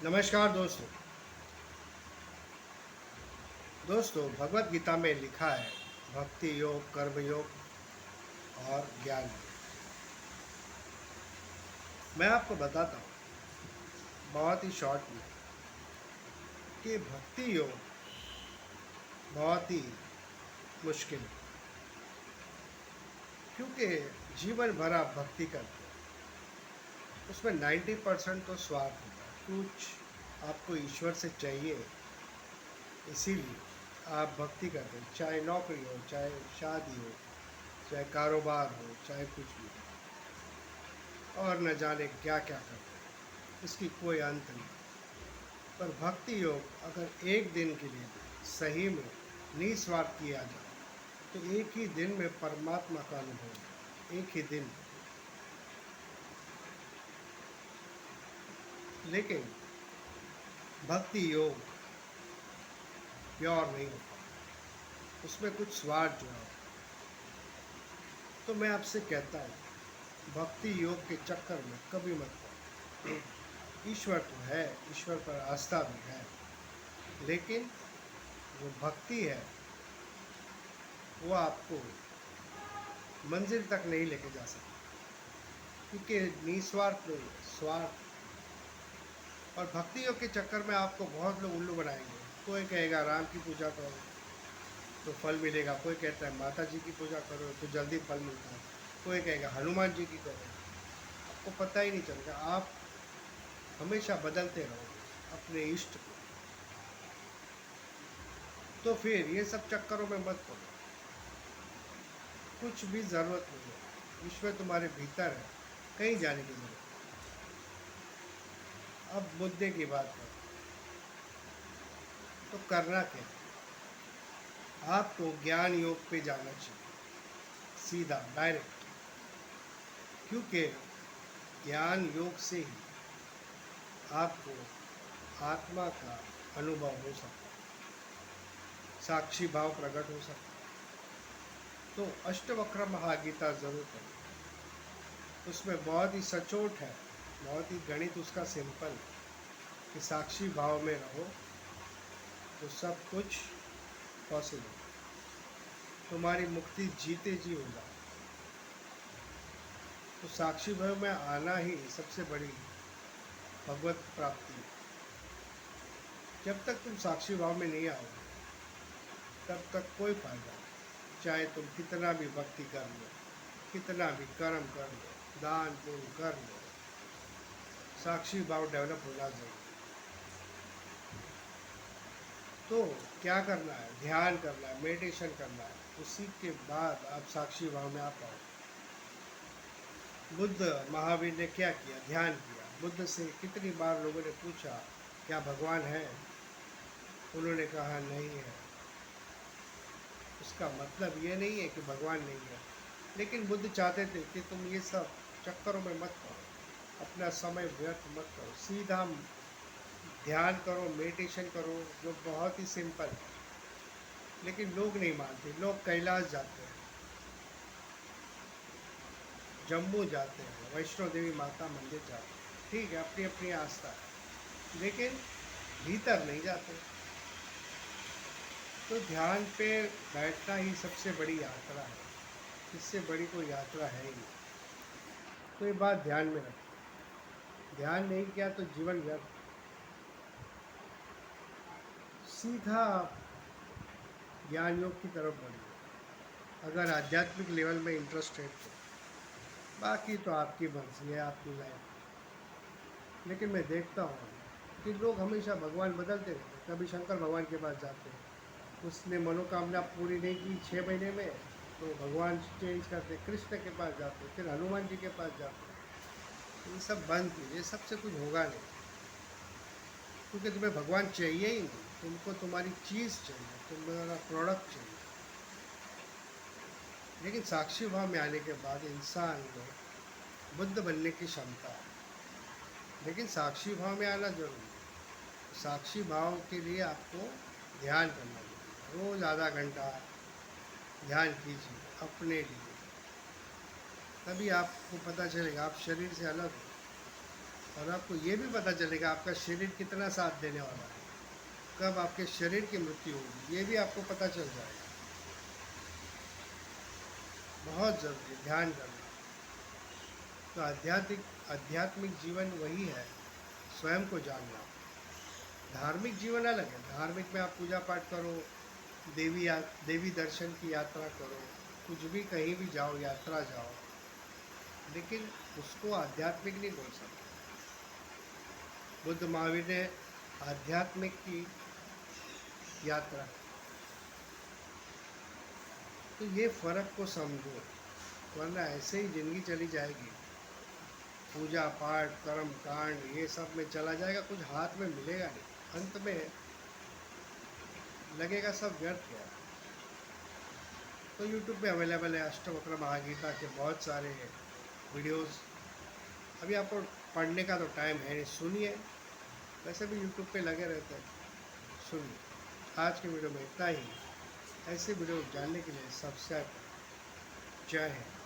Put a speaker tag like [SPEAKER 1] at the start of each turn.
[SPEAKER 1] नमस्कार दोस्तों। भगवत गीता में लिखा है भक्ति योग, कर्म योग और ज्ञान योग। मैं आपको बताता हूँ बहुत ही शॉर्ट में कि भक्ति योग बहुत ही मुश्किल है, क्योंकि जीवन भर आप भक्ति करते हैं उसमें 90% तो स्वार्थ होता है। कुछ आपको ईश्वर से चाहिए, इसीलिए आप भक्ति करते हैं। चाहे नौकरी हो, चाहे शादी हो, चाहे कारोबार हो, चाहे कुछ भी हो, और न जाने क्या क्या करते हैं, इसकी कोई अंत नहीं। पर भक्ति योग अगर एक दिन के लिए भी सही में निस्वार्थ किया जाए तो एक ही दिन में परमात्मा का अनुभव होगा, एक ही दिन। लेकिन भक्ति योग प्योर नहीं होता, उसमें कुछ स्वार्थ जुड़ा होता है। तो मैं आपसे कहता हूँ भक्ति योग के चक्कर में कभी मत पड़ो। ईश्वर तो है, ईश्वर पर आस्था भी है, लेकिन जो भक्ति है वो आपको मंजिल तक नहीं लेके जा सकती, क्योंकि निस्वार्थ नहीं है, स्वार्थ। और भक्ति योग के चक्कर में आपको बहुत लोग उल्लू बनाएंगे। कोई कहेगा राम की पूजा करो तो फल मिलेगा, कोई कहता है माता जी की पूजा करो तो जल्दी फल मिलता है, कोई कहेगा हनुमान जी की करो। आपको पता ही नहीं चलेगा, आप हमेशा बदलते रहोगे अपने इष्ट को। तो फिर ये सब चक्करों में मत पड़ो, कुछ भी ज़रूरत नहीं है। ईश्वर तुम्हारे भीतर है, कहीं जाने की जरूरत नहीं। अब मुद्दे की बात करें तो करना क्या है? आपको ज्ञान योग पे जाना चाहिए, सीधा डायरेक्ट, क्योंकि ज्ञान योग से ही आपको आत्मा का अनुभव हो सकता है, साक्षी भाव प्रकट हो सकता है। तो अष्टवक्र महागीता जरूर पढ़ें, उसमें बहुत ही सचोट है, बहुत ही गणित उसका सिंपल है कि साक्षी भाव में रहो तो सब कुछ पॉसिबल। तुम्हारी मुक्ति जीते जी हो जाए। तो साक्षी भाव में आना ही सबसे बड़ी भगवत प्राप्ति है। जब तक तुम साक्षी भाव में नहीं आओगे तब तक कोई फायदा नहीं, चाहे तुम कितना भी भक्ति कर लो, कितना भी कर्म कर लो, दान पुण्य कर लो, साक्षी भाव डेवलप होना जरूरी। तो क्या करना है? ध्यान करना है, मेडिटेशन करना है, उसी के बाद आप साक्षी भाव में आ पाओ। बुद्ध महावीर ने क्या किया? ध्यान किया। बुद्ध से कितनी बार लोगों ने पूछा क्या भगवान है? उन्होंने कहा नहीं है। उसका मतलब ये नहीं है कि भगवान नहीं है, लेकिन बुद्ध चाहते थे कि तुम ये सब चक्करों में मत पड़ो, अपना समय व्यर्थ मत करो, सीधा ध्यान करो, मेडिटेशन करो, जो बहुत ही सिंपल है। लेकिन लोग नहीं मानते, लोग कैलाश जाते हैं, जम्मू जाते हैं, वैष्णो देवी माता मंदिर जाते हैं, ठीक है, अपनी अपनी आस्था है, लेकिन भीतर नहीं जाते। तो ध्यान पे बैठना ही सबसे बड़ी यात्रा है, इससे बड़ी कोई यात्रा है ही नहीं। तो ये बात ध्यान में रखो। ध्यान नहीं किया तो जीवन व्यर्थ। सीधा आप ज्ञान योग की तरफ बढ़िए, अगर आध्यात्मिक लेवल में इंटरेस्ट है तो। बाकी तो आपकी मर्जी है, आपकी लाइफ। लेकिन मैं देखता हूँ कि लोग हमेशा भगवान बदलते रहते हैं। कभी शंकर भगवान के पास जाते हैं, उसने मनोकामना पूरी नहीं की 6 महीने में, तो भगवान चेंज करते, कृष्ण के पास जाते, फिर हनुमान जी के पास जाते। ये सब बंद कीजिए, सबसे कुछ होगा नहीं, क्योंकि तुम्हें भगवान चाहिए ही नहीं। तुमको तुम्हारी चीज़ चाहिए, तुम्हारा प्रोडक्ट चाहिए। लेकिन साक्षी भाव में आने के बाद इंसान में बुद्ध बनने की क्षमता है, लेकिन साक्षी भाव में आना जरूरी है। साक्षी भाव के लिए आपको ध्यान करना जरूरी है। रोज़ आधा घंटा ध्यान कीजिए अपने लिए, तभी आपको पता चलेगा आप शरीर से अलग हो। और आपको ये भी पता चलेगा आपका शरीर कितना साथ देने वाला है, कब आपके शरीर की मृत्यु होगी ये भी आपको पता चल जाएगा। बहुत ज़रूरी, ध्यान करना। तो आध्यात्मिक जीवन वही है, स्वयं को जानना। धार्मिक जीवन अलग है, धार्मिक में आप पूजा पाठ करो, देवी दर्शन की यात्रा करो, कुछ भी कहीं भी जाओ, यात्रा जाओ, लेकिन उसको आध्यात्मिक नहीं बोल सकते। बुद्ध महावीर ने आध्यात्मिक की यात्रा, तो ये फ़र्क को समझो, वरना ऐसे ही ज़िंदगी चली जाएगी, पूजा पाठ कर्म कांड ये सब में चला जाएगा, कुछ हाथ में मिलेगा नहीं, अंत में लगेगा सब व्यर्थ गया। तो यूट्यूब पे अवेलेबल है अष्टवक्र महागीता के बहुत सारे वीडियोस। अभी आपको पढ़ने का तो टाइम है नहीं, सुनिए, वैसे भी यूट्यूब पे लगे रहते हैं, सुनिए। आज के वीडियो में इतना ही। ऐसे वीडियो जानने के लिए सब्सक्राइब करें। जय हिंद।